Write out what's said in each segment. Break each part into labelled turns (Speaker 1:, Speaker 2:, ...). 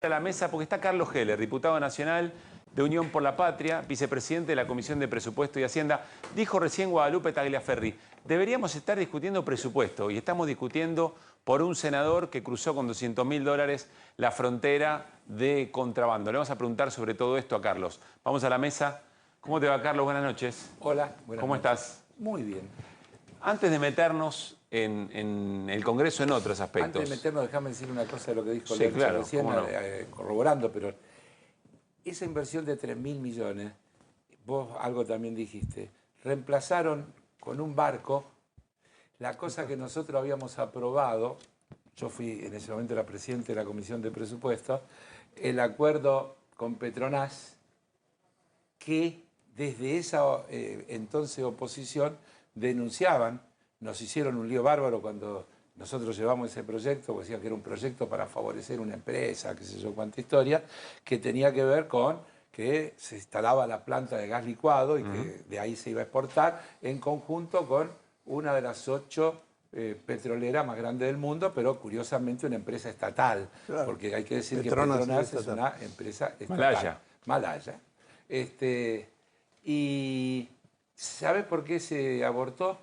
Speaker 1: a la mesa porque está Carlos Heller, diputado nacional de Unión por la Patria, vicepresidente de la Comisión de Presupuesto y Hacienda. Dijo recién Guadalupe Tagliaferri, deberíamos estar discutiendo presupuesto y estamos discutiendo por un senador que cruzó con $200.000 la frontera de contrabando. Le vamos a preguntar sobre todo esto a Carlos. Vamos a la mesa. ¿Cómo te va, Carlos? Buenas noches.
Speaker 2: Hola, buenas
Speaker 1: ¿Cómo
Speaker 2: noches.
Speaker 1: estás?
Speaker 2: Muy bien.
Speaker 1: Antes de meternos en el Congreso en otros aspectos.
Speaker 2: Antes de meternos, déjame decir una cosa de lo que dijo
Speaker 1: Sí,
Speaker 2: Lercha
Speaker 1: claro,
Speaker 2: recién,
Speaker 1: cómo no.
Speaker 2: corroborando, pero esa inversión de 3.000 millones, vos algo también dijiste, reemplazaron con un barco la cosa que nosotros habíamos aprobado. Yo fui en ese momento la presidenta de la Comisión de Presupuestos, el acuerdo con Petronas, que desde esa entonces oposición denunciaban, nos hicieron un lío bárbaro cuando nosotros llevamos ese proyecto, porque decían que era un proyecto para favorecer una empresa, qué sé yo, cuánta historia, que tenía que ver con que se instalaba la planta de gas licuado y que de ahí se iba a exportar en conjunto con una de las 8 petroleras más grandes del mundo, pero curiosamente una empresa estatal,
Speaker 3: Claro.
Speaker 2: porque hay que decir
Speaker 3: Petronas
Speaker 2: que Petronas
Speaker 3: es
Speaker 2: es
Speaker 3: estatal.
Speaker 2: una empresa estatal.
Speaker 1: Malaya.
Speaker 2: Malaya. Y ¿sabes por qué se abortó?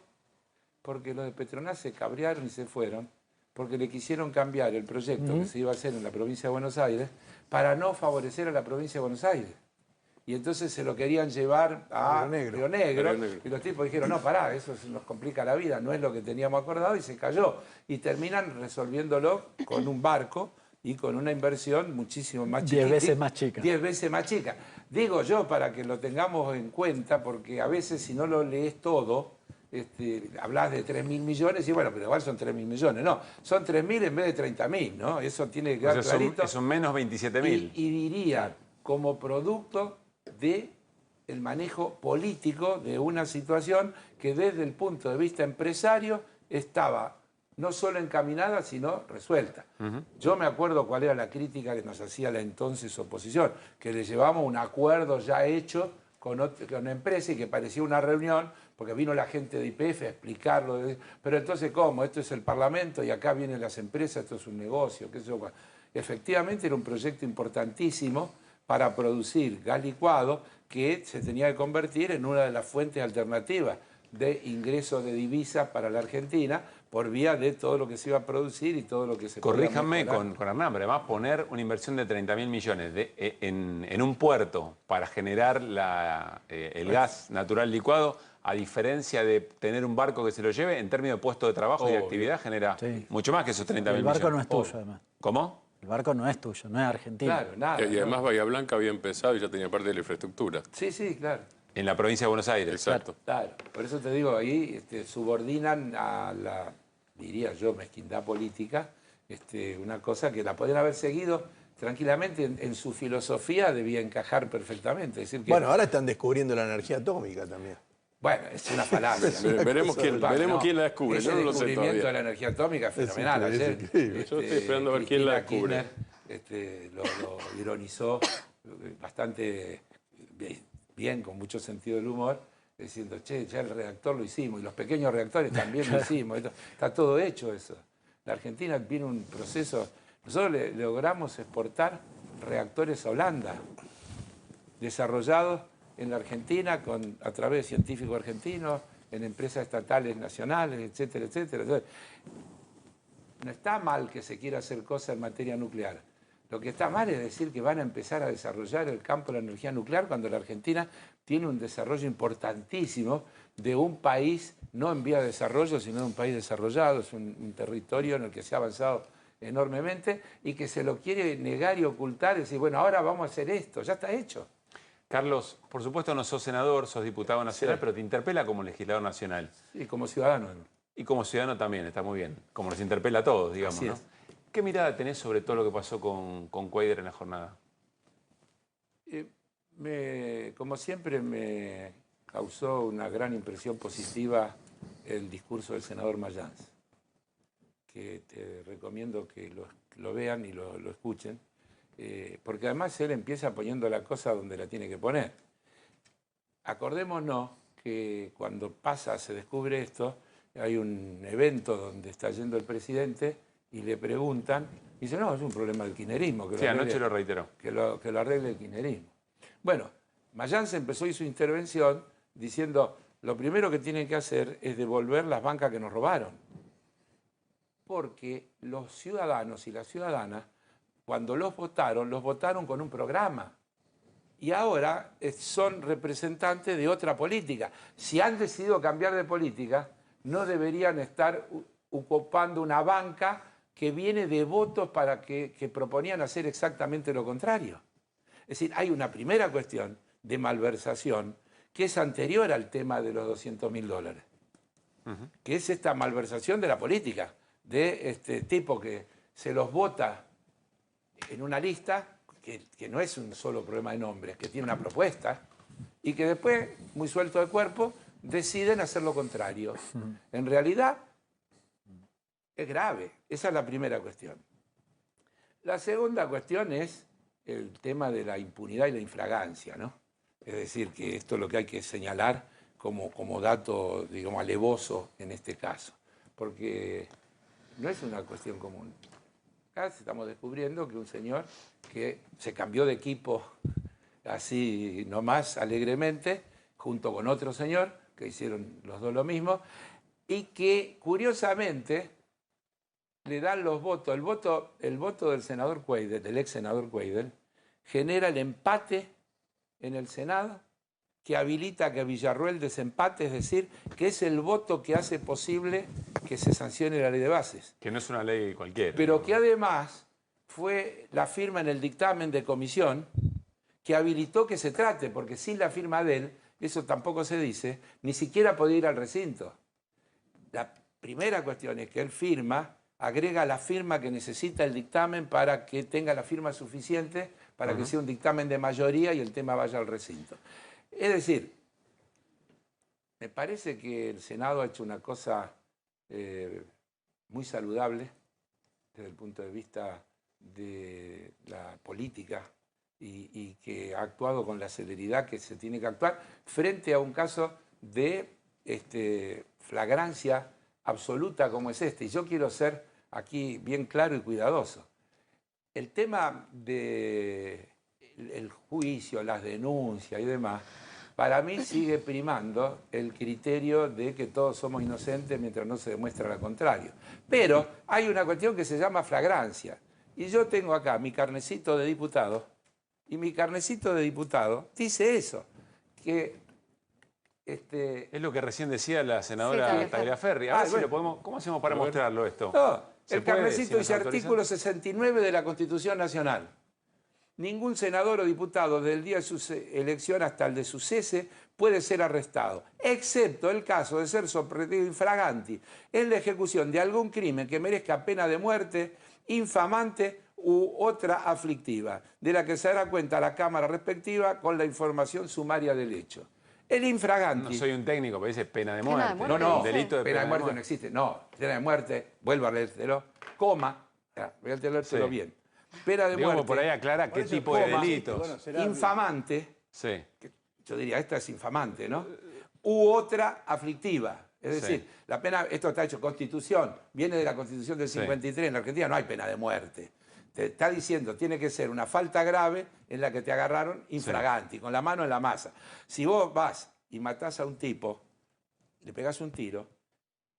Speaker 2: Porque los de Petronas se cabrearon y se fueron, porque le quisieron cambiar el proyecto que se iba a hacer en la provincia de Buenos Aires para no favorecer a la provincia de Buenos Aires. Y entonces se lo querían llevar a Río Negro. Y los tipos dijeron, no, pará, eso nos complica la vida, no es lo que teníamos acordado, y se cayó. Y terminan resolviéndolo con un barco y con una inversión muchísimo más chica.
Speaker 4: 10 veces más chica.
Speaker 2: 10 veces más chica. Digo yo para que lo tengamos en cuenta, porque a veces si no lo lees todo, hablas de 3.000 millones y bueno, pero igual son 3.000 millones. No, son 3.000 en vez de 30.000, ¿no? Eso tiene que quedar clarito.
Speaker 1: Son menos 27.000.
Speaker 2: Y diría, como producto del manejo político de una situación que desde el punto de vista empresario estaba no solo encaminada, sino resuelta. Yo me acuerdo cuál era la crítica que nos hacía la entonces oposición, que le llevamos un acuerdo ya hecho con una empresa y que parecía una reunión, porque vino la gente de YPF a explicarlo. Pero entonces, ¿cómo? Esto es el Parlamento y acá vienen las empresas, esto es un negocio, qué sé yo. Efectivamente era un proyecto importantísimo para producir gas licuado que se tenía que convertir en una de las fuentes alternativas de ingreso de divisas para la Argentina por vía de todo lo que se iba a producir y todo lo que se podía
Speaker 1: Corríjanme
Speaker 2: mejorar.
Speaker 1: con Hernán, pero además poner una inversión de 30.000 millones en un puerto para generar el gas natural licuado, a diferencia de tener un barco que se lo lleve, en términos de puesto de trabajo y de actividad, genera mucho más que esos 30.000 millones.
Speaker 4: El barco no es tuyo, además.
Speaker 1: ¿Cómo?
Speaker 4: El barco no es tuyo, no es argentino.
Speaker 2: Claro, nada.
Speaker 5: Y además Bahía Blanca había empezado y ya tenía parte de la infraestructura.
Speaker 2: Sí, sí, claro.
Speaker 1: En la provincia de Buenos Aires.
Speaker 5: Exacto.
Speaker 2: Claro, por eso te digo, ahí subordinan a la, diría yo, mezquindad política, una cosa que la podrían haber seguido tranquilamente en su filosofía, debía encajar perfectamente. Es decir que,
Speaker 3: Bueno, ahora están descubriendo la energía atómica también.
Speaker 2: bueno, es una falacia.
Speaker 5: Veremos quién la descubre,
Speaker 2: Ese
Speaker 5: yo no lo sé
Speaker 2: descubrimiento
Speaker 5: todavía.
Speaker 2: de la energía atómica es fenomenal.
Speaker 3: increíble,
Speaker 2: Ayer,
Speaker 3: es increíble.
Speaker 5: Yo estoy esperando a ver quién la
Speaker 2: Cristina
Speaker 5: descubre.
Speaker 2: Kirchner, lo ironizó bastante bien, con mucho sentido del humor, diciendo, che, ya el reactor lo hicimos, y los pequeños reactores también lo hicimos. Está todo hecho eso. La Argentina tiene un proceso. Nosotros logramos exportar reactores a Holanda, desarrollados en la Argentina a través de científicos argentinos, en empresas estatales nacionales, etcétera, etcétera. Entonces, no está mal que se quiera hacer cosas en materia nuclear. Lo que está mal es decir que van a empezar a desarrollar el campo de la energía nuclear cuando la Argentina tiene un desarrollo importantísimo de un país, no en vía de desarrollo, sino de un país desarrollado. Es un territorio en el que se ha avanzado enormemente y que se lo quiere negar y ocultar y decir, bueno, ahora vamos a hacer esto, ya está hecho.
Speaker 1: Carlos, por supuesto no sos senador, sos diputado nacional,
Speaker 2: Sí.
Speaker 1: pero te interpela como legislador nacional.
Speaker 2: Y como ciudadano.
Speaker 1: Y como ciudadano también, está muy bien. Como nos interpela a todos, digamos,
Speaker 2: Así
Speaker 1: ¿no?
Speaker 2: es.
Speaker 1: ¿Qué mirada tenés sobre todo lo que pasó con Cuadra en la jornada?
Speaker 2: Como siempre me causó una gran impresión positiva el discurso del senador Mayans, que te recomiendo que lo vean y lo escuchen, porque además él empieza poniendo la cosa donde la tiene que poner. Acordémonos que cuando se descubre esto, hay un evento donde está yendo el presidente y le preguntan, dice, no, es un problema del kirchnerismo. Que
Speaker 1: Sí, anoche lo reiteró.
Speaker 2: Que lo arregle el kirchnerismo. Bueno, Mayans empezó y su intervención diciendo, lo primero que tienen que hacer es devolver las bancas que nos robaron. Porque los ciudadanos y las ciudadanas, cuando los votaron con un programa. Y ahora son representantes de otra política. Si han decidido cambiar de política, no deberían estar ocupando una banca que viene de votos para que proponían hacer exactamente lo contrario. Es decir, hay una primera cuestión de malversación que es anterior al tema de los $200.000, que es esta malversación de la política, de este tipo que se los vota en una lista, que no es un solo problema de nombres, que tiene una propuesta, y que después, muy suelto de cuerpo, deciden hacer lo contrario. En realidad, es grave. Esa es la primera cuestión. La segunda cuestión es el tema de la impunidad y la infragancia, ¿no? Es decir, que esto es lo que hay que señalar como dato, digamos, alevoso en este caso, porque no es una cuestión común. Acá estamos descubriendo que un señor que se cambió de equipo así nomás alegremente, junto con otro señor, que hicieron los dos lo mismo, y que curiosamente le dan los votos. El voto del senador Cueidel, del ex senador Cueidel, genera el empate en el Senado, que habilita que Villarruel desempate, es decir, que es el voto que hace posible que se sancione la ley de bases.
Speaker 1: Que no es una ley cualquiera.
Speaker 2: Pero que además fue la firma en el dictamen de comisión que habilitó que se trate, porque sin la firma de él, eso tampoco se dice, ni siquiera podía ir al recinto. La primera cuestión es que él firma, agrega la firma que necesita el dictamen para que tenga la firma suficiente para que sea un dictamen de mayoría y el tema vaya al recinto. Es decir, me parece que el Senado ha hecho una cosa muy saludable desde el punto de vista de la política y que ha actuado con la celeridad que se tiene que actuar frente a un caso de flagrancia absoluta como es este. Y yo quiero ser aquí bien claro y cuidadoso. El tema del juicio, las denuncias y demás, para mí sigue primando el criterio de que todos somos inocentes mientras no se demuestra lo contrario. Pero hay una cuestión que se llama flagrancia. Y yo tengo acá mi carnecito de diputado, y mi carnecito de diputado dice eso, que...
Speaker 1: Es lo que recién decía la senadora
Speaker 6: Sí,
Speaker 1: Tagliaferri. A ver si
Speaker 2: bueno.
Speaker 1: lo podemos... ¿Cómo hacemos para mostrarlo esto?
Speaker 2: No,
Speaker 1: ¿Se
Speaker 2: el
Speaker 1: puede,
Speaker 2: carnecito
Speaker 1: si nos
Speaker 2: dice
Speaker 1: autorizan?
Speaker 2: artículo 69 de la Constitución Nacional. Ningún senador o diputado del día de su elección hasta el de su cese puede ser arrestado, excepto el caso de ser sorprendido infraganti en la ejecución de algún crimen que merezca pena de muerte, infamante u otra aflictiva, de la que se dará cuenta la Cámara respectiva con la información sumaria del hecho. El infraganti...
Speaker 1: No soy un técnico, pero dice pena de
Speaker 6: Pena de
Speaker 1: muerte.
Speaker 6: muerte.
Speaker 2: No,
Speaker 1: Un delito de
Speaker 2: pena de muerte no existe. No, pena de muerte, vuelvo a leértelo, coma, voy a leértelo
Speaker 1: Sí.
Speaker 2: bien. Pena de
Speaker 1: Digamos,
Speaker 2: muerte,
Speaker 1: por ahí aclara qué
Speaker 3: eso,
Speaker 1: tipo de
Speaker 2: coma,
Speaker 1: delitos.
Speaker 3: bueno, será-
Speaker 2: infamante,
Speaker 1: Sí.
Speaker 2: que yo diría, esta es infamante, ¿no? U otra aflictiva. Es
Speaker 1: Sí.
Speaker 2: decir, la pena, esto está hecho Constitución, viene de la Constitución del
Speaker 1: Sí.
Speaker 2: 53, en Argentina no hay pena de muerte. Te está diciendo, tiene que ser una falta grave en la que te agarraron infraganti, con la mano en la masa. Si vos vas y matás a un tipo, le pegás un tiro,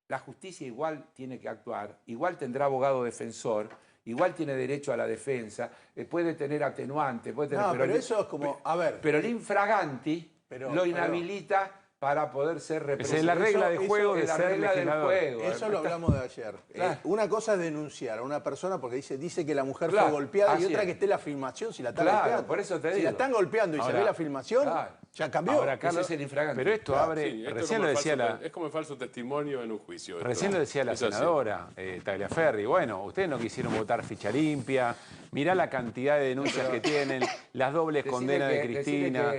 Speaker 2: la justicia igual tiene que actuar, igual tendrá abogado defensor, igual tiene derecho a la defensa, puede tener atenuante, puede tener...
Speaker 3: No, pero eso es como, a ver.
Speaker 2: Pero el infraganti
Speaker 3: Pero-
Speaker 2: lo inhabilita para poder ser
Speaker 1: Esa
Speaker 2: representado.
Speaker 1: es la regla de juego de
Speaker 2: es la
Speaker 1: ser
Speaker 2: regla del
Speaker 1: legislador.
Speaker 2: juego.
Speaker 3: Eso lo hablamos de ayer.
Speaker 2: Claro.
Speaker 3: Una cosa es denunciar a una persona porque dice que la mujer
Speaker 2: Claro,
Speaker 3: fue golpeada y
Speaker 2: así
Speaker 3: otra
Speaker 2: es.
Speaker 3: que esté la filmación si la están
Speaker 2: Claro,
Speaker 3: golpeando.
Speaker 2: por eso te
Speaker 3: Si
Speaker 2: digo.
Speaker 3: la están golpeando y se
Speaker 1: Ahora-
Speaker 3: ve la filmación,
Speaker 2: Claro.
Speaker 3: ya cambió.
Speaker 1: Ahora,
Speaker 2: Ese
Speaker 1: Carlos,
Speaker 2: es el infragante.
Speaker 1: pero esto
Speaker 2: Claro,
Speaker 1: abre...
Speaker 5: Sí, esto
Speaker 1: recién
Speaker 5: como
Speaker 1: lo
Speaker 5: el
Speaker 1: decía
Speaker 5: falso-
Speaker 1: la...
Speaker 5: Es como el falso testimonio en un juicio. esto.
Speaker 1: Recién lo decía la
Speaker 5: Es así.
Speaker 1: senadora Tagliaferri. Bueno, ustedes no quisieron votar ficha limpia. Mirá la cantidad de denuncias que tienen, las dobles
Speaker 2: Decirle
Speaker 1: condenas de
Speaker 2: que-
Speaker 1: Cristina.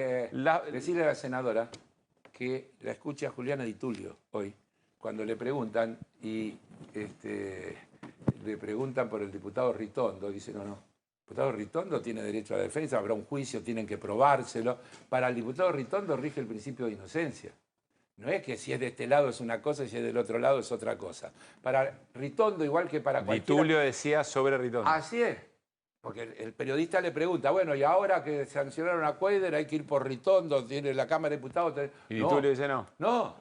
Speaker 2: decirle a la senadora que la escuche a Juliana Di Tulio hoy, cuando le preguntan le preguntan por el diputado Ritondo, dice, no, el diputado Ritondo tiene derecho a la defensa, habrá un juicio, tienen que probárselo. Para el diputado Ritondo rige el principio de inocencia. No es que si es de este lado es una cosa y si es del otro lado es otra cosa. Para Ritondo, igual que para cualquiera...
Speaker 1: Vitulio decía sobre Ritondo.
Speaker 2: Así es. Porque el periodista le pregunta, bueno, y ahora que sancionaron a Cuader hay que ir por Ritondo, tiene la Cámara de Diputados...
Speaker 1: Y Vitulio dice no.
Speaker 2: No.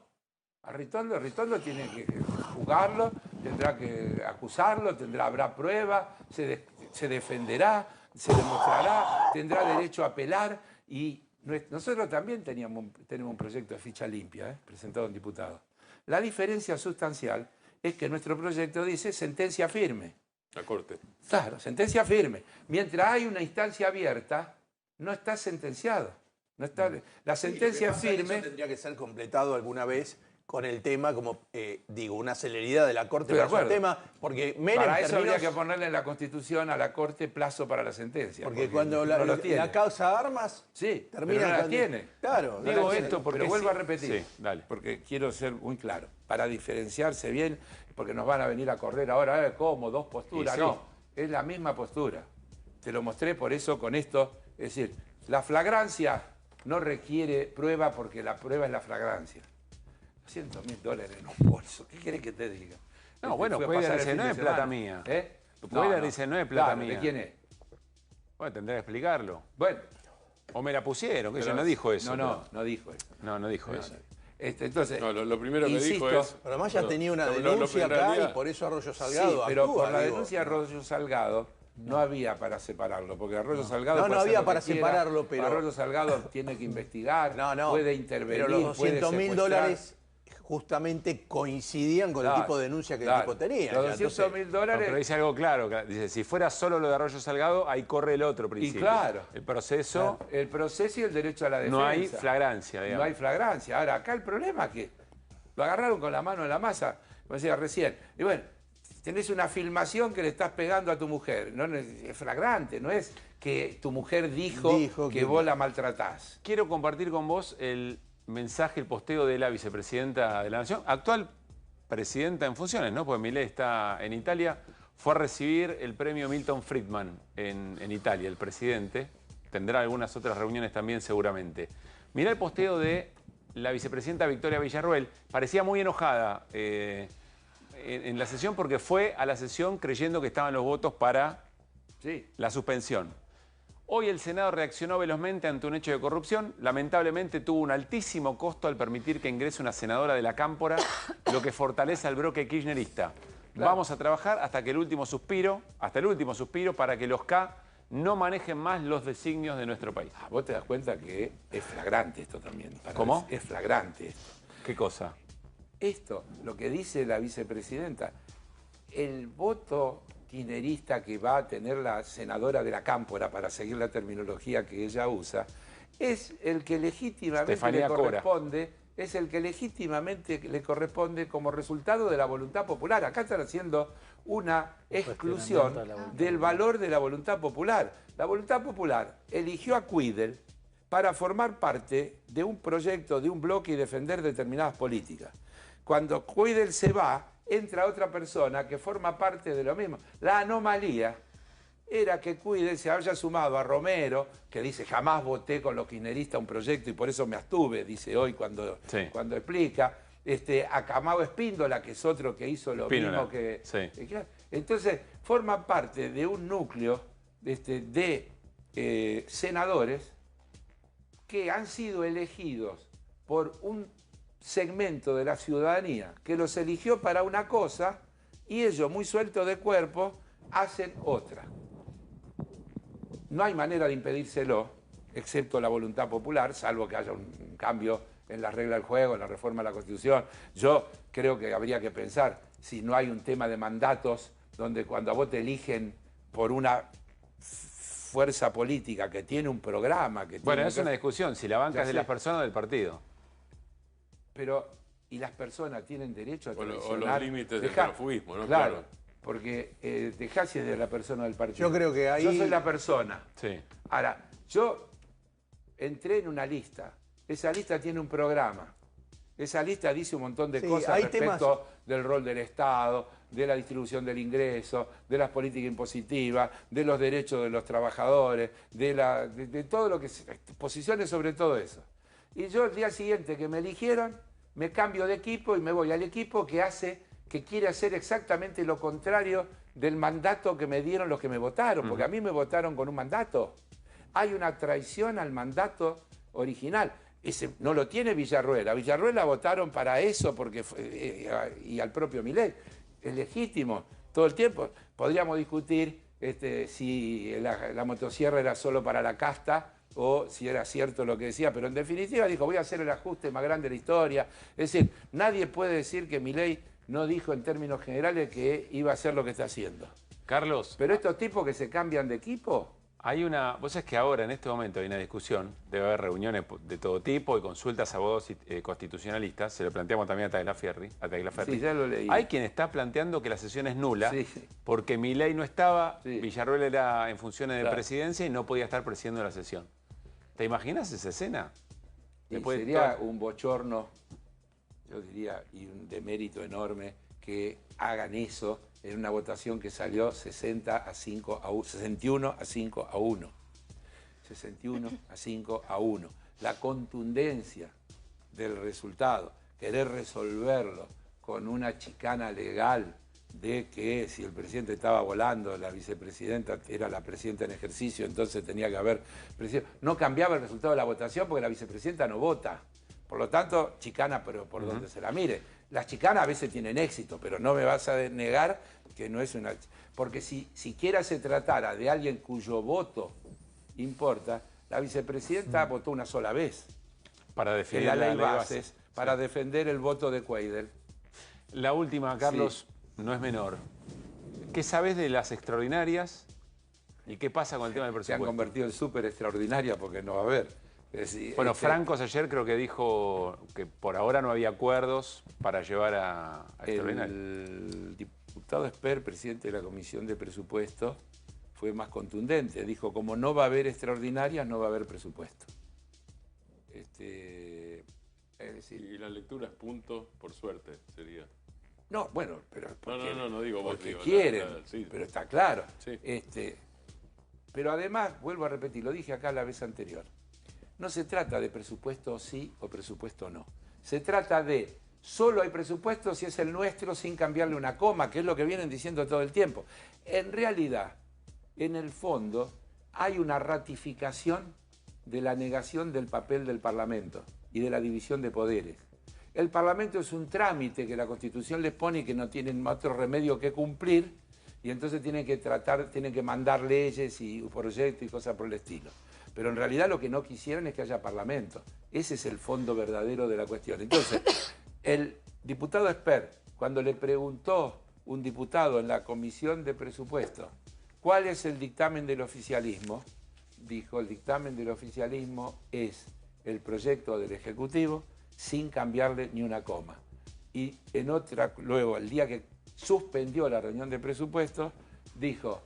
Speaker 2: A Ritondo tiene que jugarlo, tendrá que acusarlo, habrá prueba, se defenderá, se demostrará, tendrá derecho a apelar y... Nosotros también tenemos un proyecto de ficha limpia, presentado en diputados. La diferencia sustancial es que nuestro proyecto dice sentencia firme.
Speaker 5: La Corte.
Speaker 2: Claro, sentencia firme. Mientras hay una instancia abierta, no está sentenciado. No está, la sentencia firme...
Speaker 3: Eso tendría que ser completado alguna vez con el tema, como digo, una celeridad de la Corte para el tema, porque Menem
Speaker 2: para eso
Speaker 3: terminó...
Speaker 2: habría que ponerle en la Constitución a la Corte plazo para la sentencia.
Speaker 3: Porque cuando
Speaker 2: no lo tiene.
Speaker 3: la causa armas
Speaker 2: Sí,
Speaker 3: termina
Speaker 2: pero no la
Speaker 3: cuando-
Speaker 2: tiene.
Speaker 3: Claro.
Speaker 2: Digo
Speaker 3: no la tiene.
Speaker 2: esto porque vuelvo a repetir,
Speaker 1: Sí, dale.
Speaker 2: porque quiero ser muy claro, para diferenciarse bien, porque nos van a venir a correr ahora, ¿cómo? Dos posturas.
Speaker 1: Y sí.
Speaker 2: No, es la misma postura. Te lo mostré por eso con esto. Es decir, la flagrancia no requiere prueba porque la prueba es la flagrancia. $200.000 en un bolso, ¿qué querés que te diga?
Speaker 1: No, bueno,
Speaker 2: Fui a
Speaker 1: Cuellar
Speaker 2: pasar el
Speaker 1: dice,
Speaker 2: fin
Speaker 1: no
Speaker 2: de
Speaker 1: es plata
Speaker 2: semana.
Speaker 1: mía.
Speaker 2: ¿Eh?
Speaker 1: Cuellar dice, no es plata
Speaker 2: Claro,
Speaker 1: mía.
Speaker 2: ¿de quién es?
Speaker 1: Bueno, tendré que explicarlo.
Speaker 2: Bueno.
Speaker 1: O me la pusieron, que
Speaker 2: pero-
Speaker 1: ella no dijo eso.
Speaker 2: No dijo eso.
Speaker 1: No dijo eso.
Speaker 2: Entonces,
Speaker 5: No, lo primero que
Speaker 2: insisto,
Speaker 5: dijo es...
Speaker 3: Pero además ya tenía una
Speaker 5: en
Speaker 3: denuncia acá
Speaker 5: realidad-
Speaker 3: y por eso Arroyo
Speaker 2: sí,
Speaker 3: Salgado
Speaker 2: pero
Speaker 3: actúa,
Speaker 2: por la
Speaker 3: digo.
Speaker 2: denuncia de Arroyo Salgado no había para separarlo, porque Arroyo Salgado
Speaker 3: No,
Speaker 2: puede
Speaker 3: no
Speaker 2: hacer
Speaker 3: había
Speaker 2: lo
Speaker 3: para
Speaker 2: que quiera.
Speaker 3: separarlo, pero-
Speaker 2: Arroyo Salgado tiene que investigar,
Speaker 3: No,
Speaker 2: puede intervenir,
Speaker 3: pero los
Speaker 2: puede
Speaker 3: $200.000
Speaker 2: secuestrar.
Speaker 3: justamente coincidían con el
Speaker 2: Claro,
Speaker 3: tipo de denuncia que el
Speaker 2: claro.
Speaker 3: tipo tenía.
Speaker 2: Los
Speaker 3: ya, entonces-
Speaker 2: $200.000
Speaker 1: No, pero dice algo claro. Dice, si fuera solo lo de Arroyo Salgado, ahí corre el otro principio.
Speaker 2: claro.
Speaker 1: El proceso,
Speaker 2: el proceso y el derecho a la defensa.
Speaker 1: no hay flagrancia, digamos.
Speaker 2: No hay flagrancia. Ahora, acá el problema es que lo agarraron con la mano en la masa, como decía recién. Y bueno, tenés una filmación que le estás pegando a tu mujer. No es flagrante, no es que tu mujer dijo que vos la maltratás.
Speaker 1: Quiero compartir con vos el mensaje, el posteo de la vicepresidenta de la Nación, actual presidenta en funciones, ¿no? Porque Milei está en Italia, fue a recibir el premio Milton Friedman en Italia, el presidente. Tendrá algunas otras reuniones también seguramente. Mirá el posteo de la vicepresidenta Victoria Villarroel. Parecía muy enojada en la sesión porque fue a la sesión creyendo que estaban los votos para
Speaker 2: Sí.
Speaker 1: la suspensión. Hoy el Senado reaccionó velozmente ante un hecho de corrupción. Lamentablemente tuvo un altísimo costo al permitir que ingrese una senadora de la Cámpora, lo que fortalece al bloque kirchnerista.
Speaker 2: Claro.
Speaker 1: Vamos a trabajar hasta el último suspiro, para que los K no manejen más los designios de nuestro país.
Speaker 2: Vos te das cuenta que es flagrante esto también.
Speaker 1: ¿Cómo?
Speaker 2: Es flagrante esto.
Speaker 1: ¿Qué cosa?
Speaker 2: Esto, lo que dice la vicepresidenta, el voto kirchnerista que va a tener la senadora de la Cámpora, para seguir la terminología que ella usa, es el que legítimamente
Speaker 1: Estefanía
Speaker 2: le
Speaker 1: Cora.
Speaker 2: corresponde, es el que legítimamente le corresponde como resultado de la voluntad popular. Acá están haciendo una exclusión
Speaker 4: de la voluntad
Speaker 2: del valor de la voluntad popular. La voluntad popular eligió a Cuidel para formar parte de un proyecto, de un bloque y defender determinadas políticas. Cuando Cuidel se va, entra otra persona que forma parte de lo mismo. La anomalía era que Cuidel se haya sumado a Romero, que dice jamás voté con los kirchneristas un proyecto y por eso me abstuve, dice hoy cuando explica, a Camao Espíndola, que es otro que hizo lo mismo que...
Speaker 1: sí.
Speaker 2: Entonces, forma parte de un núcleo de senadores que han sido elegidos por un segmento de la ciudadanía que los eligió para una cosa y ellos, muy sueltos de cuerpo, hacen otra. No hay manera de impedírselo, excepto la voluntad popular, salvo que haya un cambio en las reglas del juego, en la reforma de la Constitución. Yo creo que habría que pensar si no hay un tema de mandatos donde cuando a vos te eligen por una fuerza política que tiene un programa... que
Speaker 1: Bueno,
Speaker 2: tiene
Speaker 1: es una discusión, si la banca
Speaker 2: Ya
Speaker 1: es de
Speaker 2: sé.
Speaker 1: las personas o del partido.
Speaker 2: Pero, ¿y las personas tienen derecho a
Speaker 5: O
Speaker 2: traicionar?
Speaker 5: los límites del
Speaker 2: Dejá-
Speaker 5: transfugismo, ¿no?
Speaker 2: Claro,
Speaker 5: Claro.
Speaker 2: porque dejá si es de la persona o del partido.
Speaker 3: Yo creo que ahí-
Speaker 2: Yo soy la persona.
Speaker 1: Sí.
Speaker 2: Ahora, yo entré en una lista. Esa lista tiene un programa. Esa lista dice un montón de
Speaker 3: Sí,
Speaker 2: cosas
Speaker 3: hay
Speaker 2: respecto del rol del Estado, de la distribución del ingreso, de las políticas impositivas, de los derechos de los trabajadores, de todo lo que... posiciones sobre todo eso. Y yo el día siguiente que me eligieron, me cambio de equipo y me voy al equipo que quiere hacer exactamente lo contrario del mandato que me dieron los que me votaron, porque a mí me votaron con un mandato. Hay una traición al mandato original. Ese no lo tiene Villarruel. A Villarruel la votaron para eso porque y al propio Milei. Es legítimo todo el tiempo. Podríamos discutir si la motosierra era solo para la casta o si era cierto lo que decía, pero en definitiva dijo, voy a hacer el ajuste más grande de la historia. Es decir, nadie puede decir que Milei no dijo en términos generales que iba a hacer lo que está haciendo.
Speaker 1: Carlos.
Speaker 2: Pero estos tipos que se cambian de equipo...
Speaker 1: Vos sabés que ahora, en este momento, hay una discusión, debe haber reuniones de todo tipo y consultas a abogados constitucionalistas, se lo planteamos también a Tagliaferri.
Speaker 2: Sí, ya lo leí.
Speaker 1: Hay quien está planteando que la sesión es nula,
Speaker 2: Sí.
Speaker 1: porque Milei no estaba,
Speaker 2: Sí.
Speaker 1: Villarruel era en funciones de
Speaker 2: Claro.
Speaker 1: presidencia y no podía estar presidiendo la sesión. ¿Te imaginas esa escena?
Speaker 2: Y
Speaker 1: Después de
Speaker 2: sería
Speaker 1: todo-
Speaker 2: un bochorno, yo diría, y un demérito enorme que hagan eso en una votación que salió 61 a 5 a 1. 61 a 5 a 1. La contundencia del resultado, querer resolverlo con una chicana legal de que si el presidente estaba volando, la vicepresidenta era la presidenta en ejercicio, entonces tenía que haber presidente. No cambiaba el resultado de la votación porque la vicepresidenta no vota. Por lo tanto, chicana, pero por donde se la mire. Las chicanas a veces tienen éxito, pero no me vas a negar que no es una... Porque si siquiera se tratara de alguien cuyo voto importa, la vicepresidenta votó una sola vez
Speaker 1: para
Speaker 2: en
Speaker 1: definir
Speaker 2: la ley
Speaker 1: base.
Speaker 2: bases para defender el voto de Quaidel.
Speaker 1: La última, Carlos, no es menor. ¿Qué sabes de las extraordinarias y qué pasa con el tema del
Speaker 2: Se han
Speaker 1: presupuesto?
Speaker 2: convertido en súper extraordinaria porque no va a haber. Es decir,
Speaker 1: Bueno, Francos ayer creo que dijo que por ahora no había acuerdos para llevar a extraordinarias.
Speaker 2: el diputado Esper, presidente de la Comisión de Presupuesto, fue más contundente. Dijo, como no va a haber extraordinarias, no va a haber presupuesto. Es decir,
Speaker 5: Y la lectura es punto, por suerte, sería.
Speaker 2: no, bueno, pero porque,
Speaker 5: No digo vos,
Speaker 2: porque
Speaker 5: digo,
Speaker 2: quieren,
Speaker 5: sí.
Speaker 2: pero está claro.
Speaker 5: Sí.
Speaker 2: Pero además, vuelvo a repetir, lo dije acá la vez anterior, no se trata de presupuesto sí o presupuesto no. Se trata de solo hay presupuesto si es el nuestro sin cambiarle una coma, que es lo que vienen diciendo todo el tiempo. En realidad, en el fondo, hay una ratificación de la negación del papel del Parlamento y de la división de poderes. El Parlamento es un trámite que la Constitución les pone y que no tienen otro remedio que cumplir, y entonces tienen que mandar leyes y proyectos y cosas por el estilo. Pero en realidad lo que no quisieran es que haya Parlamento. Ese es el fondo verdadero de la cuestión. Entonces, el diputado Esper, cuando le preguntó un diputado en la Comisión de Presupuesto cuál es el dictamen del oficialismo, dijo, el dictamen del oficialismo es el proyecto del Ejecutivo sin cambiarle ni una coma. Y luego, el día que suspendió la reunión de presupuesto, dijo,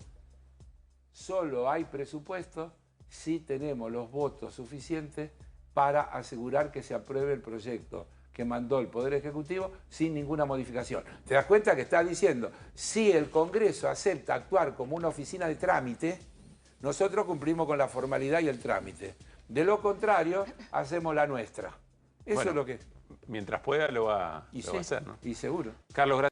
Speaker 2: solo hay presupuesto si tenemos los votos suficientes para asegurar que se apruebe el proyecto que mandó el Poder Ejecutivo sin ninguna modificación. ¿Te das cuenta que está diciendo, si el Congreso acepta actuar como una oficina de trámite, nosotros cumplimos con la formalidad y el trámite? De lo contrario, hacemos la nuestra. Eso
Speaker 1: Bueno,
Speaker 2: es lo que...
Speaker 1: Mientras pueda lo va a
Speaker 2: Y sí,
Speaker 1: hacer, ¿no?
Speaker 2: y seguro.
Speaker 1: Carlos, gracias.